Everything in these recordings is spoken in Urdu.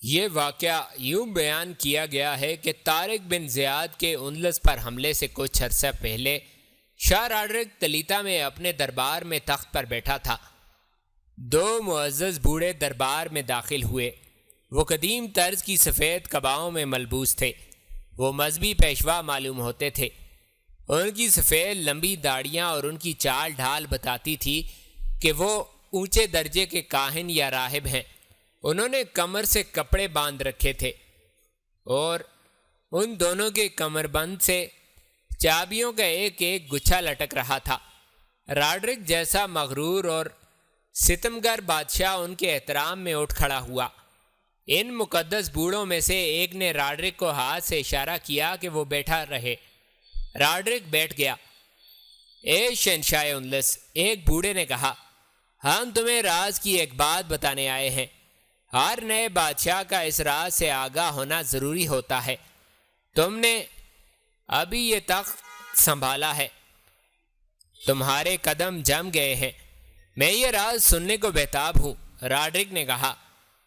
یہ واقعہ یوں بیان کیا گیا ہے کہ طارق بن زیاد کے اندلس پر حملے سے کچھ عرصہ پہلے شاہ راڈرک تلیتا میں اپنے دربار میں تخت پر بیٹھا تھا۔ دو معزز بوڑھے دربار میں داخل ہوئے۔ وہ قدیم طرز کی سفید قباؤں میں ملبوس تھے۔ وہ مذہبی پیشوا معلوم ہوتے تھے۔ ان کی سفید لمبی داڑیاں اور ان کی چال ڈھال بتاتی تھی کہ وہ اونچے درجے کے کاہن یا راہب ہیں۔ انہوں نے کمر سے کپڑے باندھ رکھے تھے اور ان دونوں کے کمر بند سے چابیوں کا ایک ایک گچھا لٹک رہا تھا۔ راڈرک جیسا مغرور اور ستمگر بادشاہ ان کے احترام میں اٹھ کھڑا ہوا۔ ان مقدس بوڑھوں میں سے ایک نے راڈرک کو ہاتھ سے اشارہ کیا کہ وہ بیٹھا رہے۔ راڈرک بیٹھ گیا۔ اے شہنشاہ اندلس، ایک بوڑھے نے کہا، ہم تمہیں راز کی ایک بات بتانے آئے ہیں۔ ہر نئے بادشاہ کا اس راز سے آگاہ ہونا ضروری ہوتا ہے۔ تم نے ابھی یہ تخت سنبھالا ہے، تمہارے قدم جم گئے ہیں، میں یہ راز سننے کو بہتاب ہوں۔ راڈرک نے کہا،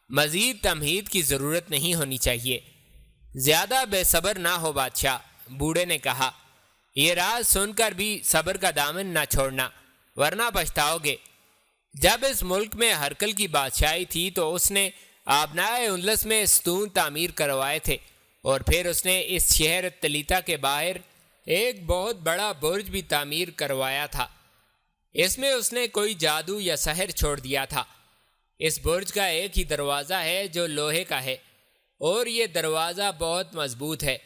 مزید تمہید کی ضرورت نہیں ہونی چاہیے۔ زیادہ بے صبر نہ ہو بادشاہ، بوڑھے نے کہا، یہ راز سن کر بھی صبر کا دامن نہ چھوڑنا ورنہ پچھتاؤ گے۔ جب اس ملک میں ہرکل کی بادشاہی تھی تو اس نے آبنائے اندلس میں ستون تعمیر کروائے تھے، اور پھر اس نے اس شہر تلیتا کے باہر ایک بہت بڑا برج بھی تعمیر کروایا تھا۔ اس میں اس نے کوئی جادو یا سحر چھوڑ دیا تھا۔ اس برج کا ایک ہی دروازہ ہے جو لوہے کا ہے، اور یہ دروازہ بہت مضبوط ہے۔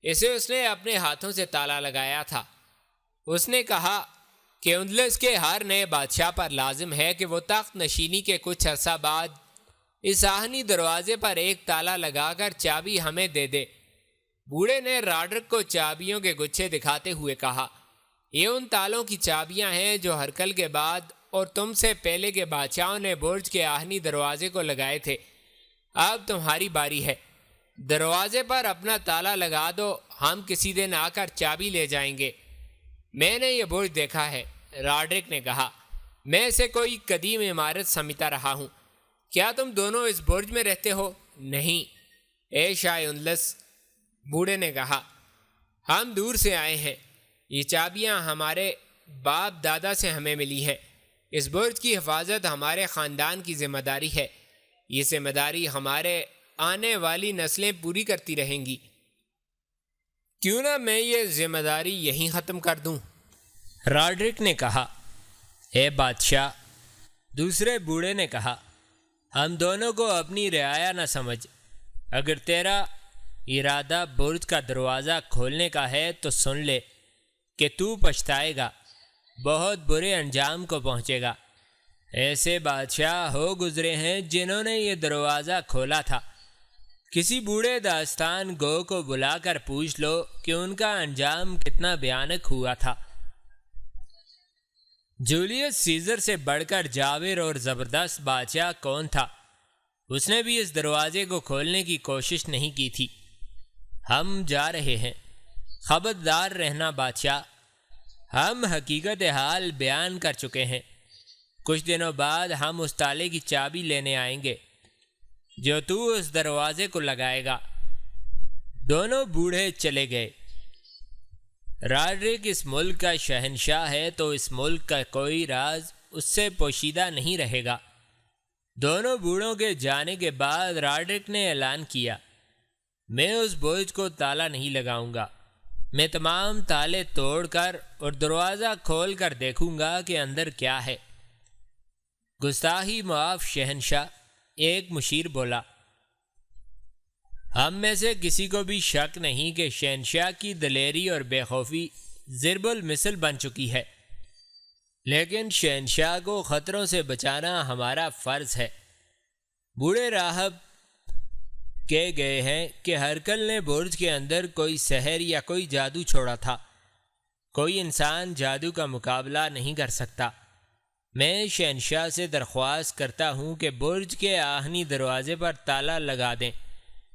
اسے اس نے اپنے ہاتھوں سے تالا لگایا تھا۔ اس نے کہا کہ اندلس کے ہر نئے بادشاہ پر لازم ہے کہ وہ تخت نشینی کے کچھ عرصہ بعد اس آہنی دروازے پر ایک تالا لگا کر چابی ہمیں دے دے۔ بوڑھے نے راڈرک کو چابیوں کے گچھے دکھاتے ہوئے کہا، یہ ان تالوں کی چابیاں ہیں جو ہرکل کے بعد اور تم سے پہلے کے بادشاہوں نے برج کے آہنی دروازے کو لگائے تھے۔ اب تمہاری باری ہے، دروازے پر اپنا تالا لگا دو، ہم کسی دن آ کر چابی لے جائیں گے۔ میں نے یہ برج دیکھا ہے، راڈرک نے کہا، میں اسے کوئی قدیم عمارت سمجھتا رہا ہوں۔ کیا تم دونوں اس برج میں رہتے ہو؟ نہیں، اے شاہ اندلس، بوڑھے نے کہا، ہم دور سے آئے ہیں۔ یہ چابیاں ہمارے باپ دادا سے ہمیں ملی ہیں۔ اس برج کی حفاظت ہمارے خاندان کی ذمہ داری ہے۔ یہ ذمہ داری ہمارے آنے والی نسلیں پوری کرتی رہیں گی۔ کیوں نہ میں یہ ذمہ داری یہیں ختم کر دوں؟ راڈرک نے کہا، اے بادشاہ، دوسرے بوڑھے نے کہا، ہم دونوں کو اپنی رعایا نہ سمجھ۔ اگر تیرا ارادہ برج کا دروازہ کھولنے کا ہے تو سن لے کہ تو پچھتائے گا، بہت برے انجام کو پہنچے گا۔ ایسے بادشاہ ہو گزرے ہیں جنہوں نے یہ دروازہ کھولا تھا۔ کسی بوڑھے داستان گو کو بلا کر پوچھ لو کہ ان کا انجام کتنا بھیانک ہوا تھا۔ جولیس سیزر سے بڑھ کر جاور اور زبردست بادشاہ کون تھا؟ اس نے بھی اس دروازے کو کھولنے کی کوشش نہیں کی تھی۔ ہم جا رہے ہیں، خبردار رہنا بادشاہ، ہم حقیقت حال بیان کر چکے ہیں۔ کچھ دنوں بعد ہم اس تالے کی چابی لینے آئیں گے جو تو اس دروازے کو لگائے گا۔ دونوں بوڑھے چلے گئے۔ راڈرک اس ملک کا شہنشاہ ہے تو اس ملک کا کوئی راز اس سے پوشیدہ نہیں رہے گا۔ دونوں بوڑھوں کے جانے کے بعد راڈرک نے اعلان کیا، میں اس برج کو تالا نہیں لگاؤں گا۔ میں تمام تالے توڑ کر اور دروازہ کھول کر دیکھوں گا کہ اندر کیا ہے۔ گستاخی معاف شہنشاہ، ایک مشیر بولا، ہم میں سے کسی کو بھی شک نہیں کہ شہنشاہ کی دلیری اور بے خوفی ضرب المثل بن چکی ہے، لیکن شہنشاہ کو خطروں سے بچانا ہمارا فرض ہے۔ بوڑھے راہب کہہ گئے ہیں کہ ہرکل نے برج کے اندر کوئی سحر یا کوئی جادو چھوڑا تھا۔ کوئی انسان جادو کا مقابلہ نہیں کر سکتا۔ میں شہنشاہ سے درخواست کرتا ہوں کہ برج کے آہنی دروازے پر تالا لگا دیں،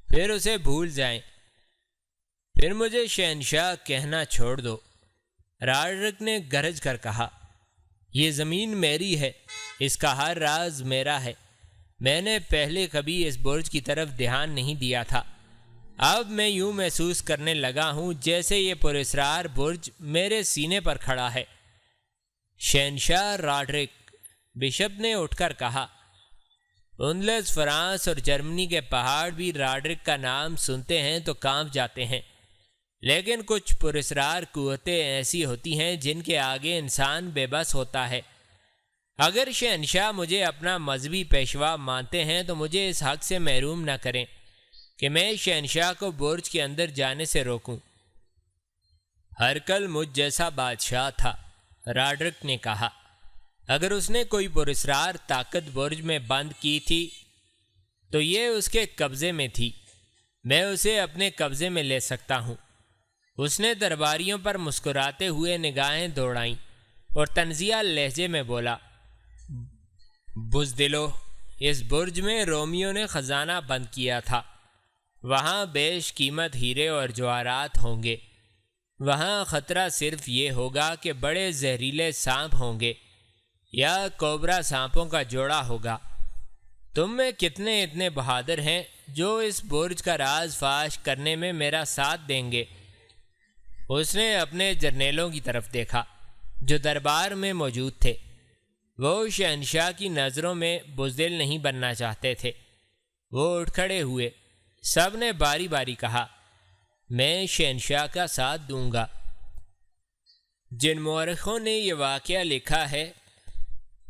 پھر اسے بھول جائیں، پھر مجھے شہنشاہ کہنا چھوڑ دو۔ راڈرک نے گرج کر کہا، یہ زمین میری ہے، اس کا ہر راز میرا ہے، میں نے پہلے کبھی اس برج کی طرف دھیان نہیں دیا تھا۔ اب میں یوں محسوس کرنے لگا ہوں جیسے یہ پراسرار برج میرے سینے پر کھڑا ہے۔ شہنشاہ راڈرک، بشپ نے اٹھ کر کہا۔ اندلس، فرانس اور جرمنی کے پہاڑ بھی راڈرک کا نام سنتے ہیں تو کانپ جاتے ہیں، لیکن کچھ پراسرار قوتیں ایسی ہوتی ہیں جن کے آگے انسان بے بس ہوتا ہے۔ اگر شہنشاہ مجھے اپنا مذہبی پیشوا مانتے ہیں تو مجھے اس حق سے محروم نہ کریں کہ میں شہنشاہ کو برج کے اندر جانے سے روکوں۔ ہرکل مجھ جیسا بادشاہ تھا، راڈرک نے کہا۔ اگر اس نے کوئی پراسرار طاقت برج میں بند کی تھی تو یہ اس کے قبضے میں تھی، میں اسے اپنے قبضے میں لے سکتا ہوں۔ اس نے درباریوں پر مسکراتے ہوئے نگاہیں دوڑائیں اور طنزیہ لہجے میں بولا، بزدلو، اس برج میں رومیو نے خزانہ بند کیا تھا، وہاں بیش قیمت ہیرے اور جواہرات ہوں گے۔ وہاں خطرہ صرف یہ ہوگا کہ بڑے زہریلے سانپ ہوں گے یا کوبرا سانپوں کا جوڑا ہوگا۔ تم میں کتنے اتنے بہادر ہیں جو اس برج کا راز فاش کرنے میں میرا ساتھ دیں گے؟ اس نے اپنے جرنیلوں کی طرف دیکھا جو دربار میں موجود تھے۔ وہ شہنشاہ کی نظروں میں بزدل نہیں بننا چاہتے تھے۔ وہ اٹھ کھڑے ہوئے، سب نے باری باری کہا، میں شہنشاہ کا ساتھ دوں گا۔ جن مورخوں نے یہ واقعہ لکھا ہے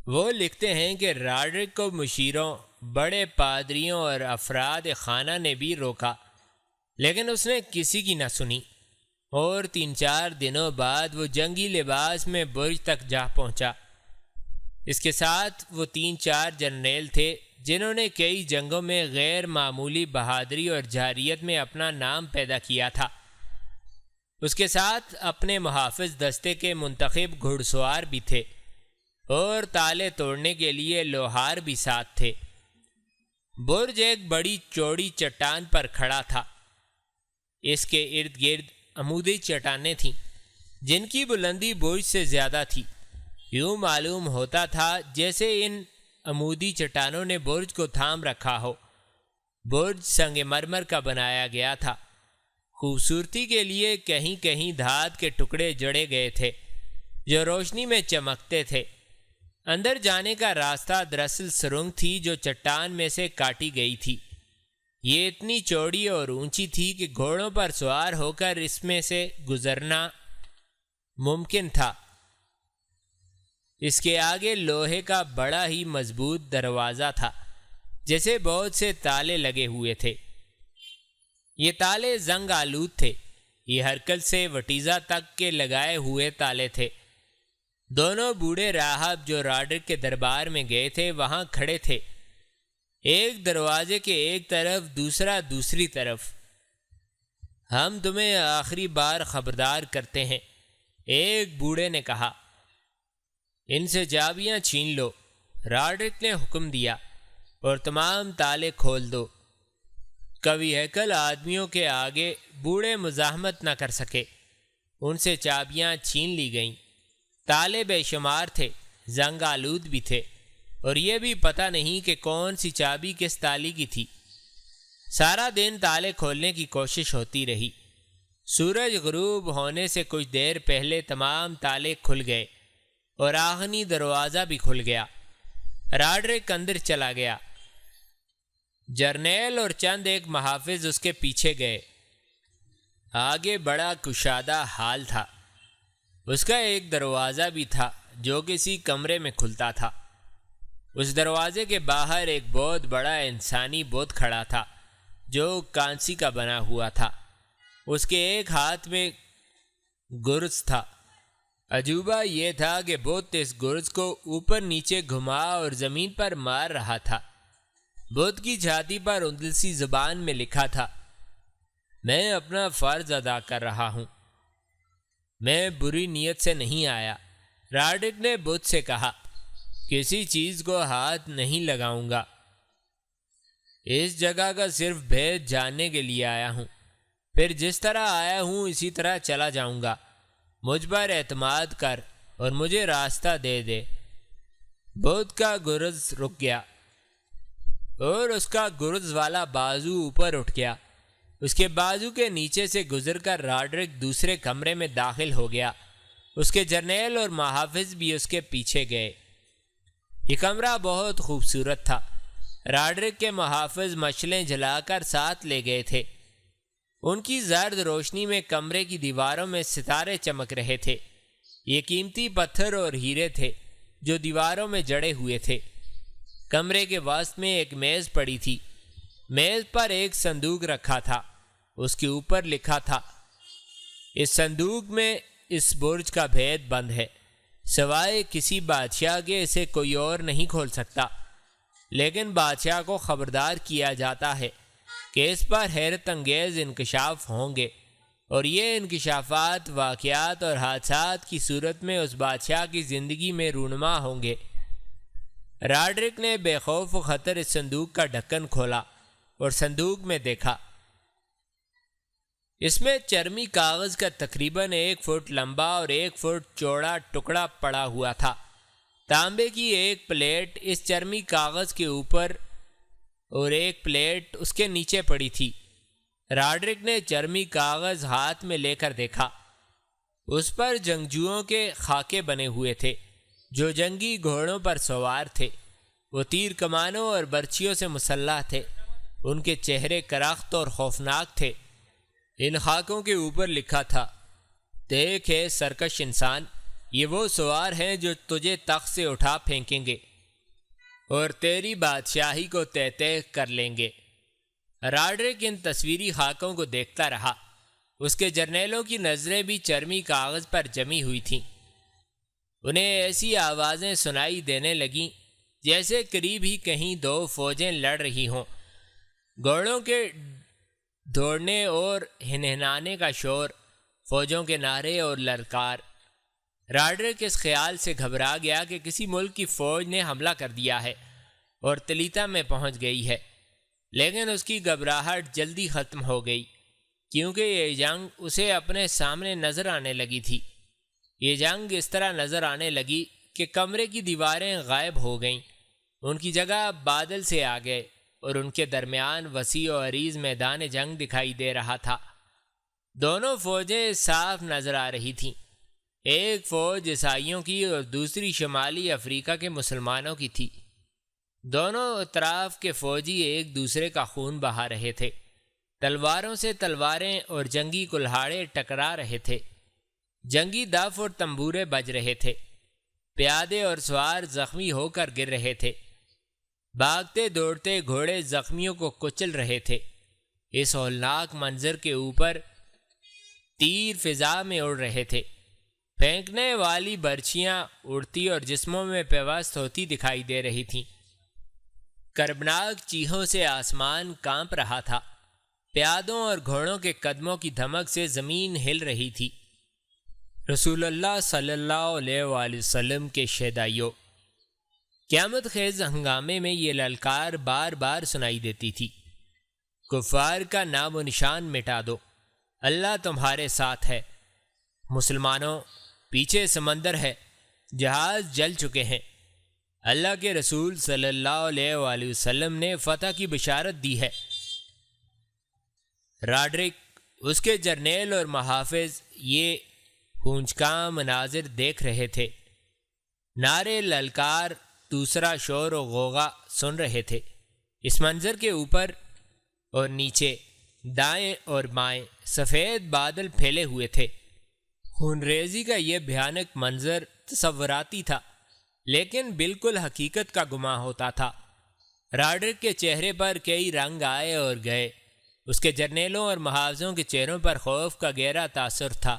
وہ لکھتے ہیں کہ راڈرک کو مشیروں، بڑے پادریوں اور افراد خانہ نے بھی روکا، لیکن اس نے کسی کی نہ سنی، اور 3-4 دنوں بعد وہ جنگی لباس میں برج تک جا پہنچا۔ اس کے ساتھ وہ 3-4 جرنیل تھے جنہوں نے کئی جنگوں میں غیر معمولی بہادری اور جارحیت میں اپنا نام پیدا کیا تھا۔ اس کے ساتھ اپنے محافظ دستے کے منتخب گھڑ سوار بھی تھے اور تالے توڑنے کے لیے لوہار بھی ساتھ تھے۔ برج ایک بڑی چوڑی چٹان پر کھڑا تھا۔ اس کے ارد گرد عمودی چٹانیں تھیں جن کی بلندی برج سے زیادہ تھی۔ یوں معلوم ہوتا تھا جیسے ان عمودی چٹانوں نے برج کو تھام رکھا ہو۔ برج سنگ مرمر کا بنایا گیا تھا۔ خوبصورتی کے لیے کہیں کہیں دھات کے ٹکڑے جڑے گئے تھے جو روشنی میں چمکتے تھے۔ اندر جانے کا راستہ دراصل سرنگ تھی جو چٹان میں سے کاٹی گئی تھی۔ یہ اتنی چوڑی اور اونچی تھی کہ گھوڑوں پر سوار ہو کر اس میں سے گزرنا ممکن تھا۔ اس کے آگے لوہے کا بڑا ہی مضبوط دروازہ تھا جیسے بہت سے تالے لگے ہوئے تھے۔ یہ تالے زنگ آلود تھے۔ یہ ہرکل سے وٹیزہ تک کے لگائے ہوئے تالے تھے۔ دونوں بوڑھے راہب جو راڈرک کے دربار میں گئے تھے وہاں کھڑے تھے، ایک دروازے کے ایک طرف، دوسرا دوسری طرف۔ ہم تمہیں آخری بار خبردار کرتے ہیں، ایک بوڑھے نے کہا۔ ان سے چابیاں چھین لو، راڈرک نے حکم دیا، اور تمام تالے کھول دو۔ کوی ہیکل آدمیوں کے آگے بوڑھے مزاحمت نہ کر سکے۔ ان سے چابیاں چھین لی گئیں۔ تالے بے شمار تھے، زنگ آلود بھی تھے، اور یہ بھی پتہ نہیں کہ کون سی چابی کس تالی کی تھی۔ سارا دن تالے کھولنے کی کوشش ہوتی رہی۔ سورج غروب ہونے سے کچھ دیر پہلے تمام تالے کھل گئے اور آخری دروازہ بھی کھل گیا۔ راڈرک اندر چلا گیا۔ جرنیل اور چند ایک محافظ اس کے پیچھے گئے۔ آگے بڑا کشادہ حال تھا۔ اس کا ایک دروازہ بھی تھا جو کسی کمرے میں کھلتا تھا۔ اس دروازے کے باہر ایک بہت بڑا انسانی بت کھڑا تھا جو کانسی کا بنا ہوا تھا۔ اس کے ایک ہاتھ میں گرز تھا۔ عجوبہ یہ تھا کہ بت اس گرز کو اوپر نیچے گھما اور زمین پر مار رہا تھا۔ بت کی چھاتی پر اندلسی زبان میں لکھا تھا، میں اپنا فرض ادا کر رہا ہوں، میں بری نیت سے نہیں آیا۔ راڈرک نے بت سے کہا، کسی چیز کو ہاتھ نہیں لگاؤں گا، اس جگہ کا صرف بھید جاننے کے لیے آیا ہوں، پھر جس طرح آیا ہوں اسی طرح چلا جاؤں گا۔ مجھ پر اعتماد کر اور مجھے راستہ دے دے۔ بت کا گرز رک گیا۔ اور اس کا گرز والا بازو اوپر اٹھ گیا۔ اس کے بازو کے نیچے سے گزر کر راڈرک دوسرے کمرے میں داخل ہو گیا۔ اس کے جرنیل اور محافظ بھی اس کے پیچھے گئے۔ یہ کمرہ بہت خوبصورت تھا۔ راڈرک کے محافظ مشلیں جلا کر ساتھ لے گئے تھے۔ ان کی زرد روشنی میں کمرے کی دیواروں میں ستارے چمک رہے تھے۔ یہ قیمتی پتھر اور ہیرے تھے جو دیواروں میں جڑے ہوئے تھے۔ کمرے کے وسط میں ایک میز پڑی تھی۔ میز پر ایک صندوق رکھا تھا۔ اس کے اوپر لکھا تھا، اس صندوق میں اس برج کا بھید بند ہے، سوائے کسی بادشاہ کے اسے کوئی اور نہیں کھول سکتا، لیکن بادشاہ کو خبردار کیا جاتا ہے کہ اس پر حیرت انگیز انکشاف ہوں گے، اور یہ انکشافات واقعات اور حادثات کی صورت میں اس بادشاہ کی زندگی میں رونما ہوں گے۔ راڈرک نے بے خوف و خطر اس صندوق کا ڈھکن کھولا اور صندوق میں دیکھا۔ اس میں چرمی کاغذ کا تقریباً 1 فٹ لمبا اور 1 فٹ چوڑا ٹکڑا پڑا ہوا تھا۔ تانبے کی ایک پلیٹ اس چرمی کاغذ کے اوپر اور ایک پلیٹ اس کے نیچے پڑی تھی۔ راڈرک نے چرمی کاغذ ہاتھ میں لے کر دیکھا۔ اس پر جنگجوؤں کے خاکے بنے ہوئے تھے جو جنگی گھوڑوں پر سوار تھے۔ وہ تیر کمانوں اور برچھیوں سے مسلح تھے۔ ان کے چہرے کرخت اور خوفناک تھے۔ ان خاکوں کے اوپر لکھا تھا، دیکھ اے سرکش انسان، یہ وہ سوار ہیں جو تجھے تخت سے اٹھا پھینکیں گے اور تیری بادشاہی کو تہہ تہہ کر لیں گے۔ راڈرک ان تصویری خاکوں کو دیکھتا رہا۔ اس کے جرنیلوں کی نظریں بھی چرمی کاغذ پر جمی ہوئی تھیں۔ انہیں ایسی آوازیں سنائی دینے لگیں جیسے قریب ہی کہیں 2 فوجیں لڑ رہی ہوں۔ گھوڑوں کے دوڑنے اور ہنہنانے کا شور، فوجوں کے نعرے اور للکار۔ راڈرک اس خیال سے گھبرا گیا کہ کسی ملک کی فوج نے حملہ کر دیا ہے اور تلیتا میں پہنچ گئی ہے، لیکن اس کی گھبراہٹ جلدی ختم ہو گئی کیونکہ یہ جنگ اسے اپنے سامنے نظر آنے لگی تھی۔ یہ جنگ اس طرح نظر آنے لگی کہ کمرے کی دیواریں غائب ہو گئیں، ان کی جگہ بادل سے آ گئے اور ان کے درمیان وسیع و عریض میدان جنگ دکھائی دے رہا تھا۔ دونوں فوجیں صاف نظر آ رہی تھیں۔ ایک فوج عیسائیوں کی اور دوسری شمالی افریقہ کے مسلمانوں کی تھی۔ دونوں اطراف کے فوجی ایک دوسرے کا خون بہا رہے تھے۔ تلواروں سے تلواریں اور جنگی کلہاڑے ٹکرا رہے تھے۔ جنگی دف اور تنبورے بج رہے تھے۔ پیادے اور سوار زخمی ہو کر گر رہے تھے۔ بھاگتے دوڑتے گھوڑے زخمیوں کو کچل رہے تھے۔ اس ہولناک منظر کے اوپر تیر فضا میں اڑ رہے تھے۔ پھینکنے والی برچھیاں اڑتی اور جسموں میں پیوست ہوتی دکھائی دے رہی تھیں۔ کربناک چیخوں سے آسمان کانپ رہا تھا۔ پیادوں اور گھوڑوں کے قدموں کی دھمک سے زمین ہل رہی تھی۔ رسول اللہ صلی اللہ علیہ وآلہ وسلم کے شیدائیوں، قیامت خیز ہنگامے میں یہ للکار بار بار سنائی دیتی تھی، کفار کا نام و نشان مٹا دو، اللہ تمہارے ساتھ ہے۔ مسلمانوں، پیچھے سمندر ہے، جہاز جل چکے ہیں۔ اللہ کے رسول صلی اللہ علیہ وآلہ وسلم نے فتح کی بشارت دی ہے۔ راڈرک، اس کے جرنیل اور محافظ یہ ہونچکاں مناظر دیکھ رہے تھے۔ نعرے، للکار، دوسرا شور و غوغا سن رہے تھے۔ اس منظر کے اوپر اور نیچے، دائیں اور بائیں سفید بادل پھیلے ہوئے تھے۔ خون ریزی کا یہ بھیانک منظر تصوراتی تھا، لیکن بالکل حقیقت کا گماں ہوتا تھا۔ راڈرک کے چہرے پر کئی رنگ آئے اور گئے۔ اس کے جرنیلوں اور محافظوں کے چہروں پر خوف کا گہرا تاثر تھا۔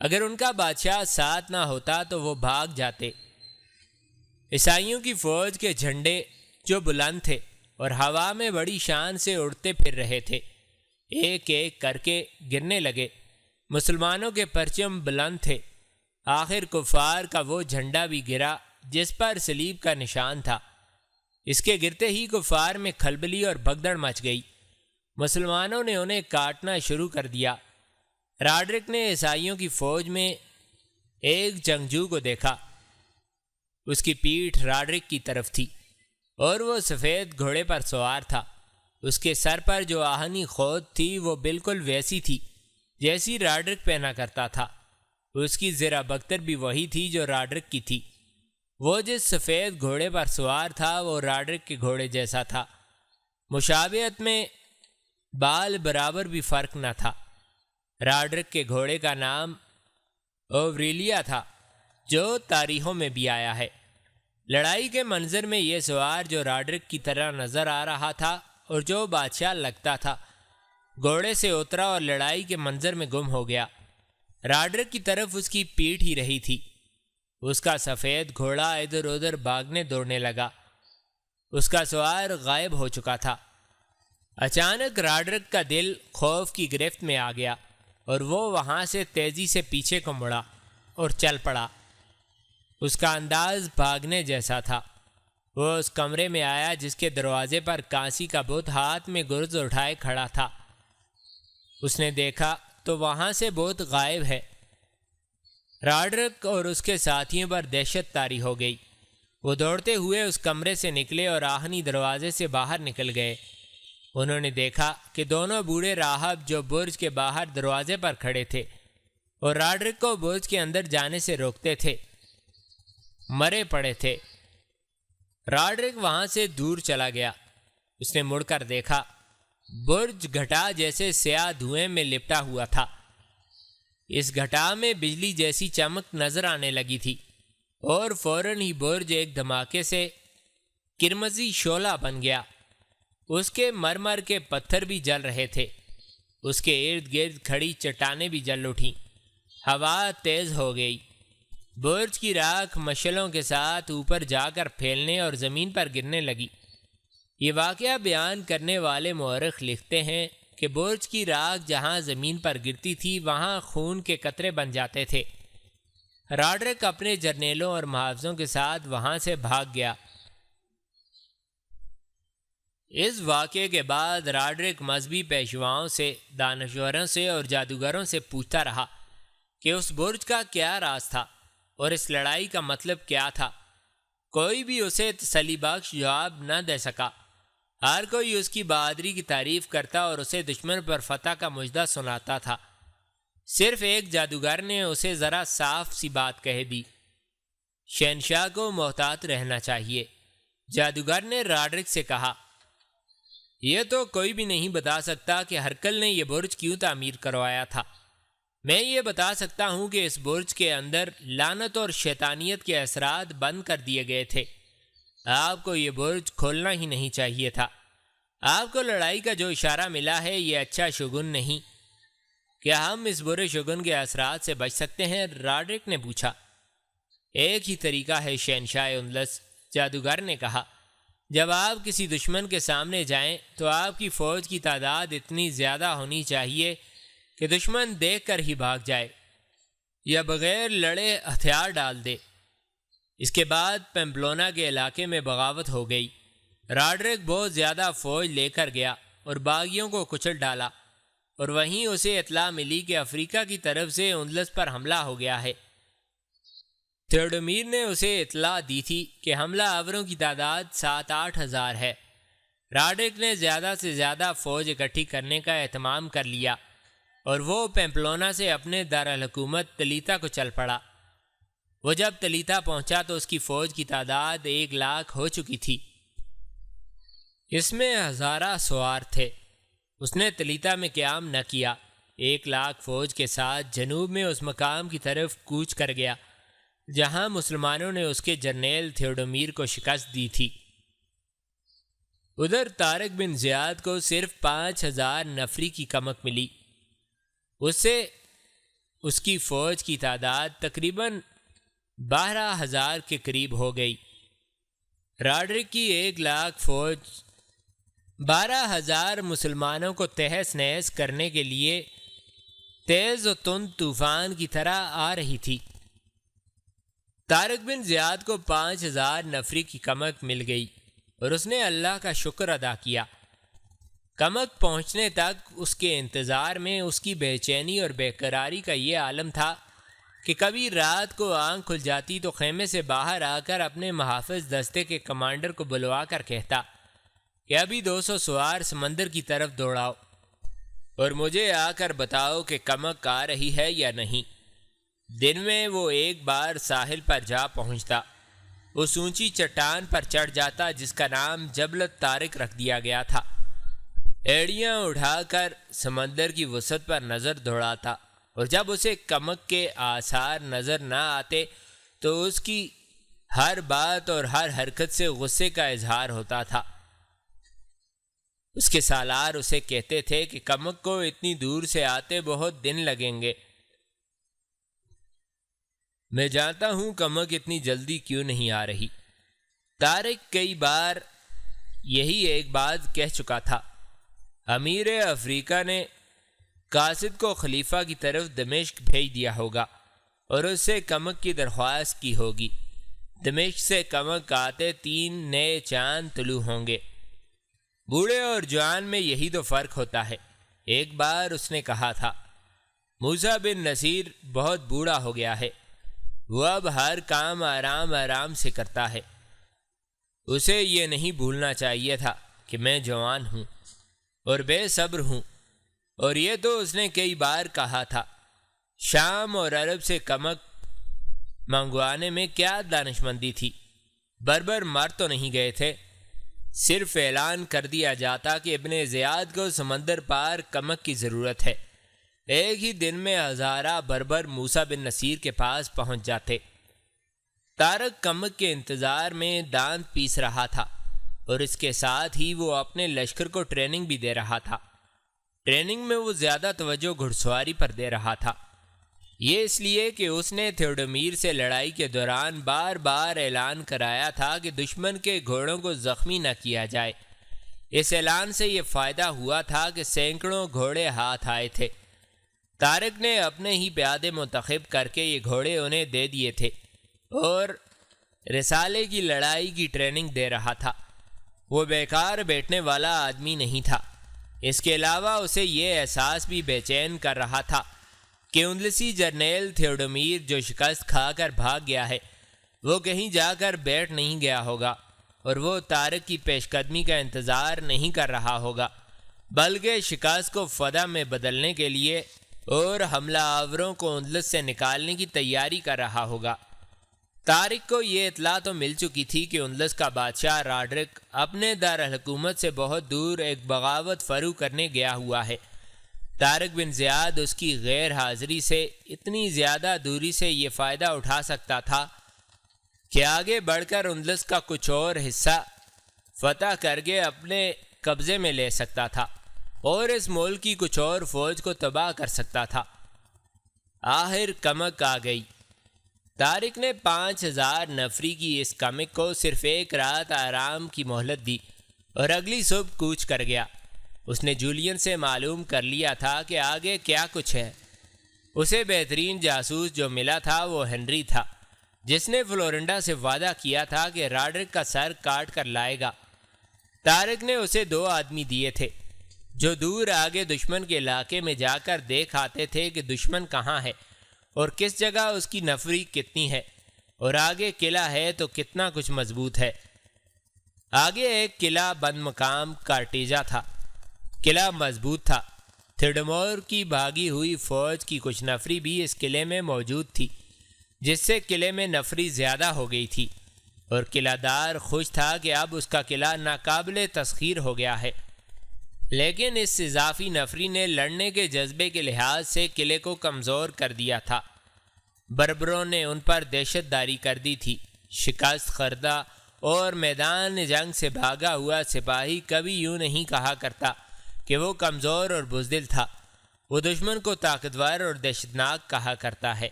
اگر ان کا بادشاہ ساتھ نہ ہوتا تو وہ بھاگ جاتے۔ عیسائیوں کی فوج کے جھنڈے جو بلند تھے اور ہوا میں بڑی شان سے اڑتے پھر رہے تھے، ایک ایک کر کے گرنے لگے۔ مسلمانوں کے پرچم بلند تھے۔ آخر کفار کا وہ جھنڈا بھی گرا جس پر صلیب کا نشان تھا۔ اس کے گرتے ہی کفار میں کھلبلی اور بھگدڑ مچ گئی۔ مسلمانوں نے انہیں کاٹنا شروع کر دیا۔ راڈرک نے عیسائیوں کی فوج میں ایک جنگجو کو دیکھا۔ اس کی پیٹھ راڈرک کی طرف تھی اور وہ سفید گھوڑے پر سوار تھا۔ اس کے سر پر جو آہنی خود تھی وہ بالکل ویسی تھی جیسی راڈرک پہنا کرتا تھا۔ اس کی زرہ بختر بھی وہی تھی جو راڈرک کی تھی۔ وہ جس سفید گھوڑے پر سوار تھا وہ راڈرک کے گھوڑے جیسا تھا۔ مشابہت میں بال برابر بھی فرق نہ تھا۔ راڈرک کے گھوڑے کا نام اوریلیا تھا، جو تاریخوں میں بھی آیا ہے۔ لڑائی کے منظر میں یہ سوار جو راڈرک کی طرح نظر آ رہا تھا اور جو بادشاہ لگتا تھا، گھوڑے سے اترا اور لڑائی کے منظر میں گم ہو گیا۔ راڈرک کی طرف اس کی پیٹھ ہی رہی تھی۔ اس کا سفید گھوڑا ادھر ادھر بھاگنے دوڑنے لگا۔ اس کا سوار غائب ہو چکا تھا۔ اچانک راڈرک کا دل خوف کی گرفت میں آ گیا اور وہ وہاں سے تیزی سے پیچھے کو مڑا اور چل پڑا۔ اس کا انداز بھاگنے جیسا تھا۔ وہ اس کمرے میں آیا جس کے دروازے پر کانسی کا بت ہاتھ میں گرز اٹھائے کھڑا تھا۔ اس نے دیکھا تو وہاں سے بت غائب ہے۔ راڈرک اور اس کے ساتھیوں پر دہشت طاری ہو گئی۔ وہ دوڑتے ہوئے اس کمرے سے نکلے اور آہنی دروازے سے باہر نکل گئے۔ انہوں نے دیکھا کہ دونوں بوڑھے راہب جو برج کے باہر دروازے پر کھڑے تھے اور راڈرک کو برج کے اندر جانے سے روکتے تھے، مرے پڑے تھے۔ راڈرک وہاں سے دور چلا گیا۔ اس نے مڑ کر دیکھا، برج گھٹا جیسے سیاہ دھوئیں میں لپٹا ہوا تھا۔ اس گھٹا میں بجلی جیسی چمک نظر آنے لگی تھی اور فوراً ہی برج ایک دھماکے سے کرمزی شعلہ بن گیا۔ اس کے مرمر کے پتھر بھی جل رہے تھے۔ اس کے ارد گرد کھڑی چٹانیں بھی جل اٹھیں۔ ہوا تیز ہو گئی۔ برج کی راکھ مشعلوں کے ساتھ اوپر جا کر پھیلنے اور زمین پر گرنے لگی۔ یہ واقعہ بیان کرنے والے مورخ لکھتے ہیں کہ برج کی راکھ جہاں زمین پر گرتی تھی وہاں خون کے قطرے بن جاتے تھے۔ راڈرک اپنے جرنیلوں اور محافظوں کے ساتھ وہاں سے بھاگ گیا۔ اس واقعے کے بعد راڈرک مذہبی پیشواؤں سے، دانشوروں سے اور جادوگروں سے پوچھتا رہا کہ اس برج کا کیا راز تھا اور اس لڑائی کا مطلب کیا تھا۔ کوئی بھی اسے تسلی بخش جواب نہ دے سکا۔ ہر کوئی اس کی بہادری کی تعریف کرتا اور اسے دشمن پر فتح کا مژدہ سناتا تھا۔ صرف ایک جادوگر نے اسے ذرا صاف سی بات کہہ دی، شہنشاہ کو محتاط رہنا چاہیے۔ جادوگر نے راڈرک سے کہا، یہ تو کوئی بھی نہیں بتا سکتا کہ ہرکل نے یہ برج کیوں تعمیر کروایا تھا۔ میں یہ بتا سکتا ہوں کہ اس برج کے اندر لعنت اور شیطانیت کے اثرات بند کر دیے گئے تھے۔ آپ کو یہ برج کھولنا ہی نہیں چاہیے تھا۔ آپ کو لڑائی کا جو اشارہ ملا ہے یہ اچھا شگن نہیں۔ کیا ہم اس برے شگن کے اثرات سے بچ سکتے ہیں؟ راڈرک نے پوچھا۔ ایک ہی طریقہ ہے شہنشاہ اندلس، جادوگر نے کہا۔ جب آپ کسی دشمن کے سامنے جائیں تو آپ کی فوج کی تعداد اتنی زیادہ ہونی چاہیے کہ دشمن دیکھ کر ہی بھاگ جائے یا بغیر لڑے ہتھیار ڈال دے۔ اس کے بعد پیمپلونا کے علاقے میں بغاوت ہو گئی۔ راڈرک بہت زیادہ فوج لے کر گیا اور باغیوں کو کچل ڈالا، اور وہیں اسے اطلاع ملی کہ افریقہ کی طرف سے اندلس پر حملہ ہو گیا ہے۔ تھیوڈمیر نے اسے اطلاع دی تھی کہ حملہ آوروں کی تعداد 7-8 ہزار ہے۔ راڈرک نے زیادہ سے زیادہ فوج اکٹھی کرنے کا اہتمام کر لیا اور وہ پیمپلونا سے اپنے دارالحکومت تلیتا کو چل پڑا۔ وہ جب تلیتا پہنچا تو اس کی فوج کی تعداد 1,00,000 ہو چکی تھی۔ اس میں ہزارہ سوار تھے۔ اس نے تلیتا میں قیام نہ کیا۔ 1,00,000 فوج کے ساتھ جنوب میں اس مقام کی طرف کوچ کر گیا جہاں مسلمانوں نے اس کے جرنیل تھیوڈمیر کو شکست دی تھی۔ ادھر طارق بن زیاد کو صرف 5,000 نفری کی کمک ملی۔ اس سے اس کی فوج کی تعداد تقریباً 12,000 کے قریب ہو گئی۔ راڈرک کی 1,00,000 فوج 12,000 مسلمانوں کو تہس نہس کرنے کے لیے تیز و تند طوفان کی طرح آ رہی تھی۔ طارق بن زیاد کو 5,000 نفری کی کمک مل گئی اور اس نے اللہ کا شکر ادا کیا۔ کمک پہنچنے تک اس کے انتظار میں اس کی بے چینی اور بے قراری کا یہ عالم تھا کہ کبھی رات کو آنکھ کھل جاتی تو خیمے سے باہر آ کر اپنے محافظ دستے کے کمانڈر کو بلوا کر کہتا کہ ابھی 200 سوار سمندر کی طرف دوڑاؤ اور مجھے آ کر بتاؤ کہ کمک آ رہی ہے یا نہیں۔ دن میں وہ ایک بار ساحل پر جا پہنچتا، اس اونچی چٹان پر چڑھ جاتا جس کا نام جبل طارق رکھ دیا گیا تھا، ایڑیاں اٹھا کر سمندر کی وسعت پر نظر دوڑاتا، اور جب اسے کمک کے آثار نظر نہ آتے تو اس کی ہر بات اور ہر حرکت سے غصے کا اظہار ہوتا تھا۔ اس کے سالار اسے کہتے تھے کہ کمک کو اتنی دور سے آتے بہت دن لگیں گے۔ میں جانتا ہوں کمک اتنی جلدی کیوں نہیں آ رہی۔ طارق کئی بار یہی ایک بات کہہ چکا تھا۔ امیر افریقہ نے قاصد کو خلیفہ کی طرف دمشق بھیج دیا ہوگا اور اس سے کمک کی درخواست کی ہوگی۔ دمشق سے کمک آتے 3 نئے چاند طلوع ہوں گے۔ بوڑھے اور جوان میں یہی تو فرق ہوتا ہے۔ ایک بار اس نے کہا تھا، موسیٰ بن نصیر بہت بوڑھا ہو گیا ہے، وہ اب ہر کام آرام آرام سے کرتا ہے۔ اسے یہ نہیں بھولنا چاہیے تھا کہ میں جوان ہوں اور بے صبر ہوں، اور یہ تو اس نے کئی بار کہا تھا۔ شام اور عرب سے کمک منگوانے میں کیا دانشمندی تھی؟ بربر مر تو نہیں گئے تھے۔ صرف اعلان کر دیا جاتا کہ ابن زیاد کو سمندر پار کمک کی ضرورت ہے، ایک ہی دن میں ہزارہ بربر موسیٰ بن نصیر کے پاس پہنچ جاتے۔ طارق کمک کے انتظار میں دانت پیس رہا تھا، اور اس کے ساتھ ہی وہ اپنے لشکر کو ٹریننگ بھی دے رہا تھا۔ ٹریننگ میں وہ زیادہ توجہ گھڑ سواری پر دے رہا تھا، یہ اس لیے کہ اس نے تھیوڈمیر سے لڑائی کے دوران بار بار اعلان کرایا تھا کہ دشمن کے گھوڑوں کو زخمی نہ کیا جائے۔ اس اعلان سے یہ فائدہ ہوا تھا کہ سینکڑوں گھوڑے ہاتھ آئے تھے۔ طارق نے اپنے ہی پیادے منتخب کر کے یہ گھوڑے انہیں دے دیے تھے اور رسالے کی لڑائی کی ٹریننگ دے رہا تھا۔ وہ بیکار بیٹھنے والا آدمی نہیں تھا۔ اس کے علاوہ اسے یہ احساس بھی بے چین کر رہا تھا کہ اندلسی جرنیل تھیوڈمیر جو شکست کھا کر بھاگ گیا ہے، وہ کہیں جا کر بیٹھ نہیں گیا ہوگا، اور وہ طارق کی پیش قدمی کا انتظار نہیں کر رہا ہوگا، بلکہ شکست کو فتح میں بدلنے کے لیے اور حملہ آوروں کو اندلس سے نکالنے کی تیاری کر رہا ہوگا۔ طارق کو یہ اطلاع تو مل چکی تھی کہ اندلس کا بادشاہ راڈرک اپنے دارالحکومت سے بہت دور ایک بغاوت فرو کرنے گیا ہوا ہے۔ طارق بن زیاد اس کی غیر حاضری سے اتنی زیادہ دوری سے یہ فائدہ اٹھا سکتا تھا کہ آگے بڑھ کر اندلس کا کچھ اور حصہ فتح کر کے اپنے قبضے میں لے سکتا تھا اور اس ملک کی کچھ اور فوج کو تباہ کر سکتا تھا۔ آخر کمک آ گئی۔ طارق نے 5000 نفری کی اس کمک کو صرف ایک رات آرام کی مہلت دی اور اگلی صبح کوچ کر گیا۔ اس نے جولین سے معلوم کر لیا تھا کہ آگے کیا کچھ ہے۔ اسے بہترین جاسوس جو ملا تھا وہ ہنری تھا، جس نے فلورنڈا سے وعدہ کیا تھا کہ راڈرک کا سر کاٹ کر لائے گا۔ طارق نے اسے 2 آدمی دیے تھے جو دور آگے دشمن کے علاقے میں جا کر دیکھ آتے تھے کہ دشمن کہاں ہے اور کس جگہ اس کی نفری کتنی ہے، اور آگے قلعہ ہے تو کتنا کچھ مضبوط ہے۔ آگے ایک قلعہ بند مقام کارٹیجا تھا۔ قلعہ مضبوط تھا۔ تھیوڈمور کی بھاگی ہوئی فوج کی کچھ نفری بھی اس قلعے میں موجود تھی، جس سے قلعے میں نفری زیادہ ہو گئی تھی، اور قلعہ دار خوش تھا کہ اب اس کا قلعہ ناقابل تسخیر ہو گیا ہے۔ لیکن اس اضافی نفری نے لڑنے کے جذبے کے لحاظ سے قلعے کو کمزور کر دیا تھا۔ بربروں نے ان پر دہشت داری کر دی تھی۔ شکست خوردہ اور میدان جنگ سے بھاگا ہوا سپاہی کبھی یوں نہیں کہا کرتا کہ وہ کمزور اور بزدل تھا، وہ دشمن کو طاقتور اور دہشتناک کہا کرتا ہے۔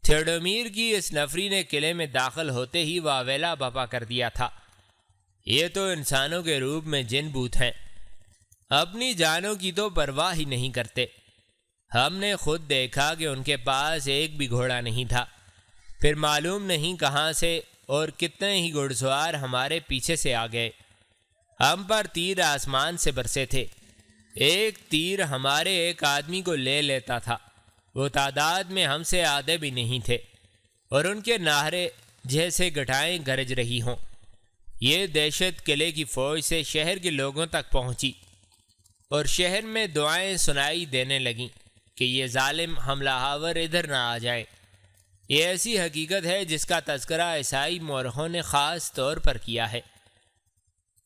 تھیوڈمیر کی اس نفری نے قلعے میں داخل ہوتے ہی واویلا بپا کر دیا تھا۔ یہ تو انسانوں کے روپ میں جن بوت ہیں، اپنی جانوں کی تو پرواہ ہی نہیں کرتے۔ ہم نے خود دیکھا کہ ان کے پاس ایک بھی گھوڑا نہیں تھا، پھر معلوم نہیں کہاں سے اور کتنے ہی گھڑ سوار ہمارے پیچھے سے آ گئے۔ ہم پر تیر آسمان سے برسے تھے، ایک تیر ہمارے ایک آدمی کو لے لیتا تھا، وہ تعداد میں ہم سے آدھے بھی نہیں تھے، اور ان کے نعرے جیسے گٹھائیں گرج رہی ہوں۔ یہ دہشت قلعے کی فوج سے شہر کے لوگوں تک پہنچی، اور شہر میں دعائیں سنائی دینے لگیں کہ یہ ظالم حملہ آور ادھر نہ آ جائیں۔ یہ ایسی حقیقت ہے جس کا تذکرہ عیسائی مورخوں نے خاص طور پر کیا ہے۔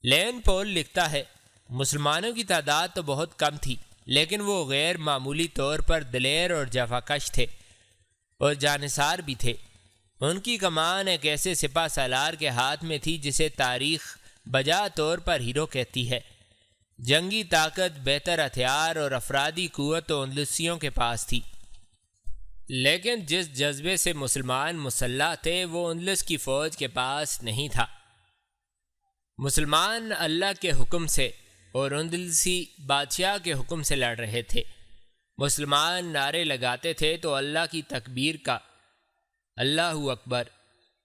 لین پول لکھتا ہے، مسلمانوں کی تعداد تو بہت کم تھی، لیکن وہ غیر معمولی طور پر دلیر اور جفاکش تھے اور جانثار بھی تھے۔ ان کی کمان ایک ایسے سپہ سالار کے ہاتھ میں تھی جسے تاریخ بجا طور پر ہیرو کہتی ہے۔ جنگی طاقت، بہتر ہتھیار اور افرادی قوت تو اندلسیوں کے پاس تھی، لیکن جس جذبے سے مسلمان مسلح تھے وہ اندلس کی فوج کے پاس نہیں تھا۔ مسلمان اللہ کے حکم سے اور اندلسی بادشاہ کے حکم سے لڑ رہے تھے۔ مسلمان نعرے لگاتے تھے تو اللہ کی تکبیر کا، اللہ اکبر،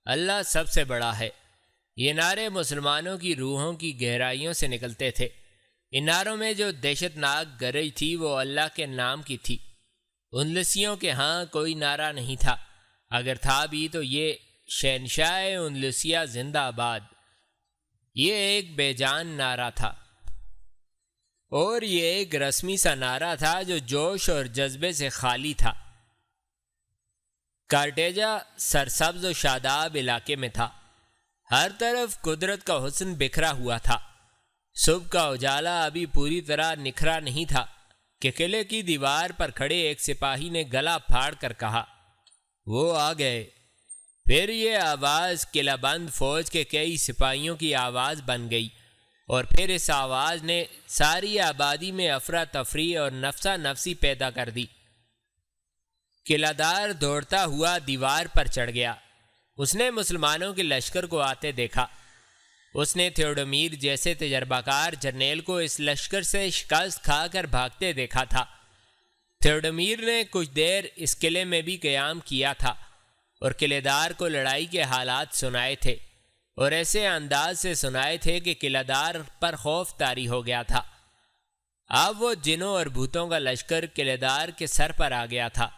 اللہ سب سے بڑا ہے، یہ نعرے مسلمانوں کی روحوں کی گہرائیوں سے نکلتے تھے۔ ان نعروں میں جو دہشت ناک گرج تھی وہ اللہ کے نام کی تھی۔ اندلسیوں کے ہاں کوئی نعرہ نہیں تھا، اگر تھا بھی تو یہ شہنشاہ اندلسیہ زندہ آباد، یہ ایک بے جان نعرہ تھا، اور یہ ایک رسمی سا نعرہ تھا جو جوش اور جذبے سے خالی تھا۔ کارٹیجا سرسبز و شاداب علاقے میں تھا، ہر طرف قدرت کا حسن بکھرا ہوا تھا۔ صبح کا اجالا ابھی پوری طرح نکھرا نہیں تھا کہ قلعے کی دیوار پر کھڑے ایک سپاہی نے گلا پھاڑ کر کہا، وہ آ گئے۔ پھر یہ آواز قلعہ بند فوج کے کئی سپاہیوں کی آواز بن گئی، اور پھر اس آواز نے ساری آبادی میں افراتفری اور نفسا نفسی پیدا کر دی۔ قلعہ دار دوڑتا ہوا دیوار پر چڑھ گیا۔ اس نے مسلمانوں کے لشکر کو آتے دیکھا۔ اس نے تھیوڈمیر جیسے تجربہ کار جرنیل کو اس لشکر سے شکست کھا کر بھاگتے دیکھا تھا۔ تھیوڈمیر نے کچھ دیر اس قلعے میں بھی قیام کیا تھا اور قلعے دار کو لڑائی کے حالات سنائے تھے، اور ایسے انداز سے سنائے تھے کہ قلعہ دار پر خوف طاری ہو گیا تھا۔ اب وہ جنوں اور بھوتوں کا لشکر قلعے دار کے سر پر آ گیا تھا۔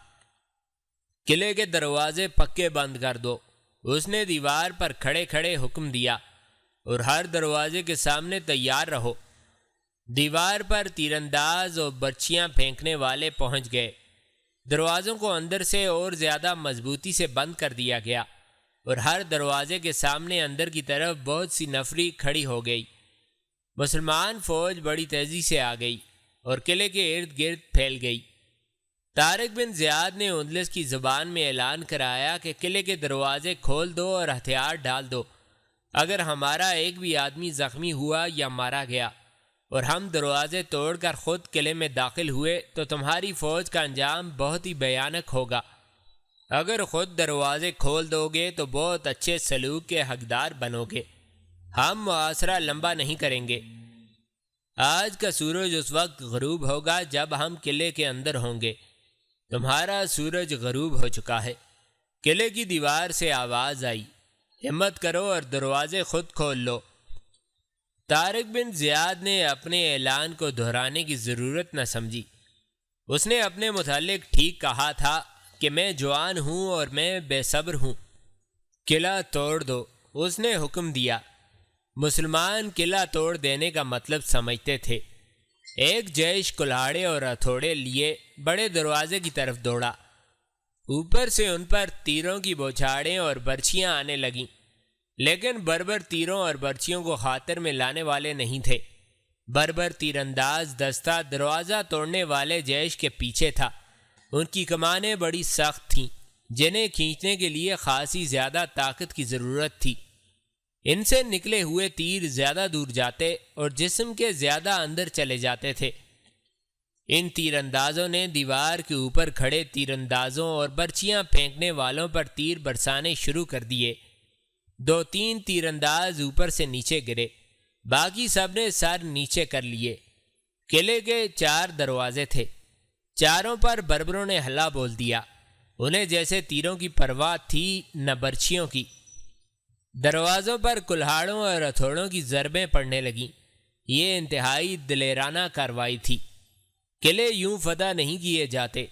قلعے کے دروازے پکے بند کر دو، اس نے دیوار پر کھڑے کھڑے حکم دیا، اور ہر دروازے کے سامنے تیار رہو۔ دیوار پر تیر انداز اور برچیاں پھینکنے والے پہنچ گئے۔ دروازوں کو اندر سے اور زیادہ مضبوطی سے بند کر دیا گیا، اور ہر دروازے کے سامنے اندر کی طرف بہت سی نفری کھڑی ہو گئی۔ مسلمان فوج بڑی تیزی سے آ گئی اور قلعے کے ارد گرد پھیل گئی۔ طارق بن زیاد نے اندلس کی زبان میں اعلان کرایا کہ قلعے کے دروازے کھول دو اور ہتھیار ڈال دو۔ اگر ہمارا ایک بھی آدمی زخمی ہوا یا مارا گیا اور ہم دروازے توڑ کر خود قلعے میں داخل ہوئے تو تمہاری فوج کا انجام بہت ہی بھیانک ہوگا۔ اگر خود دروازے کھول دو گے تو بہت اچھے سلوک کے حقدار بنو گے۔ ہم محاصرہ لمبا نہیں کریں گے۔ آج کا سورج اس وقت غروب ہوگا جب ہم قلعے کے اندر ہوں گے۔ تمہارا سورج غروب ہو چکا ہے۔ قلعے کی دیوار سے آواز آئی، ہمت کرو اور دروازے خود کھول لو۔ طارق بن زیاد نے اپنے اعلان کو دہرانے کی ضرورت نہ سمجھی۔ اس نے اپنے متعلق ٹھیک کہا تھا کہ میں جوان ہوں اور میں بے صبر ہوں۔ قلعہ توڑ دو، اس نے حکم دیا۔ مسلمان قلعہ توڑ دینے کا مطلب سمجھتے تھے۔ ایک جیش کلاڑے اور ہتھوڑے لیے بڑے دروازے کی طرف دوڑا۔ اوپر سے ان پر تیروں کی بوچھاڑیں اور برچیاں آنے لگیں، لیکن بربر تیروں اور برچیوں کو خاطر میں لانے والے نہیں تھے۔ بربر تیر انداز دستہ دروازہ توڑنے والے جیش کے پیچھے تھا۔ ان کی کمانیں بڑی سخت تھیں، جنہیں کھینچنے کے لیے خاصی زیادہ طاقت کی ضرورت تھی۔ ان سے نکلے ہوئے تیر زیادہ دور جاتے اور جسم کے زیادہ اندر چلے جاتے تھے۔ ان تیر اندازوں نے دیوار کے اوپر کھڑے تیر اندازوں اور برچیاں پھینکنے والوں پر تیر برسانے شروع کر دیے۔ 2-3 تیر انداز اوپر سے نیچے گرے، باقی سب نے سر نیچے کر لیے۔ قلعے کے 4 دروازے تھے، چاروں پر بربروں نے ہلا بول دیا۔ انہیں جیسے تیروں کی پرواہ تھی نہ برچیوں کی۔ دروازوں پر کلہاڑوں اور ہتھوڑوں کی ضربیں پڑنے لگیں۔ یہ انتہائی دلیرانہ کارروائی تھی۔ قلعے یوں فتح نہیں کیے جاتے،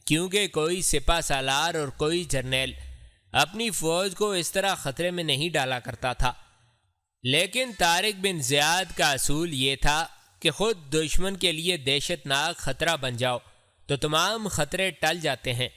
کیونکہ کوئی سپہ سالار اور کوئی جرنیل اپنی فوج کو اس طرح خطرے میں نہیں ڈالا کرتا تھا، لیکن طارق بن زیاد کا اصول یہ تھا کہ خود دشمن کے لیے دہشت ناک خطرہ بن جاؤ تو تمام خطرے ٹل جاتے ہیں۔